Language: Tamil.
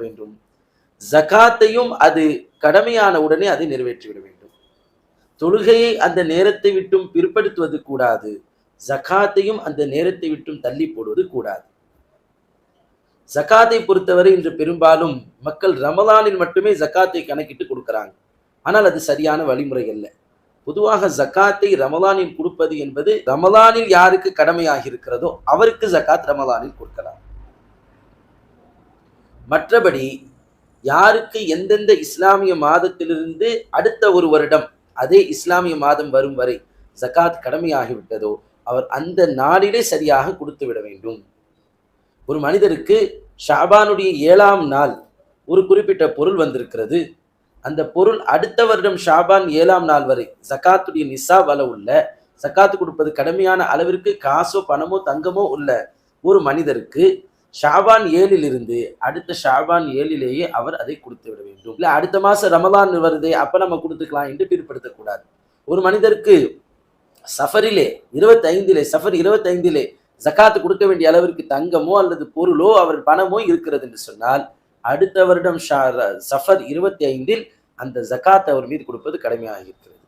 வேண்டும். ஜகாத்தையும் அது கடமையான உடனே அதை நிறைவேற்றிவிட வேண்டும். தொழுகையை அந்த நேரத்தை விட்டும் பிற்படுத்துவது கூடாது. ஜகாத்தையும் அந்த நேரத்தை விட்டும் தள்ளி போடுவது கூடாது. ஜகாத்தை பொறுத்தவரை இன்று பெரும்பாலும் மக்கள் ரமலானில் மட்டுமே ஜகாத்தை கணக்கிட்டு கொடுக்கிறாங்க. ஆனால் அது சரியான வழிமுறை அல்ல. பொதுவாக ஜகாத்தை ரமலானில் கொடுப்பது என்பது ரமலானில் யாருக்கு கடமையாகி இருக்கிறதோ அவருக்கு ஜகாத் ரமலானில் கொடுக்கலாம். மற்றபடி யாருக்கு எந்தெந்த இஸ்லாமிய மாதத்திலிருந்து அடுத்த ஒரு வருடம் அதே இஸ்லாமிய மாதம் வரும் வரை ஜகாத் கடமையாகிவிட்டதோ அவர் அந்த நாளிலே சரியாக கொடுத்து விட வேண்டும். ஒரு மனிதருக்கு ஷாபானுடைய 7ஆம் நாள் ஒரு குறிப்பிட்ட பொருள் வந்திருக்கிறது. அந்த பொருள் அடுத்த வருடம் ஷாபான் 7ஆம் நாள் வரை ஜகாத்துடைய நிசாப் அளவுள்ள ஜகாத்து கொடுப்பது கடமையான அளவிற்கு காசோ பணமோ தங்கமோ உள்ள ஒரு மனிதருக்கு ஷாபான் 7 அடுத்த ஷாபான் 7 அவர் அதை கொடுத்து விட வேண்டும். இல்லை அடுத்த மாதம் ரமலான் வருதே அப்போ நம்ம கொடுத்துக்கலாம் என்று பிற்படுத்தக்கூடாது. ஒரு மனிதருக்கு சஃபரிலே 25 ஜகாத்து கொடுக்க வேண்டிய அளவிற்கு தங்கமோ அல்லது பொருளோ அவர் பணமோ இருக்கிறது என்று சொன்னால் அடுத்த வருடம் சஃபர் 25 அந்த ஜகாத் அவர் மீது கொடுப்பது கடமையாக இருக்கிறது.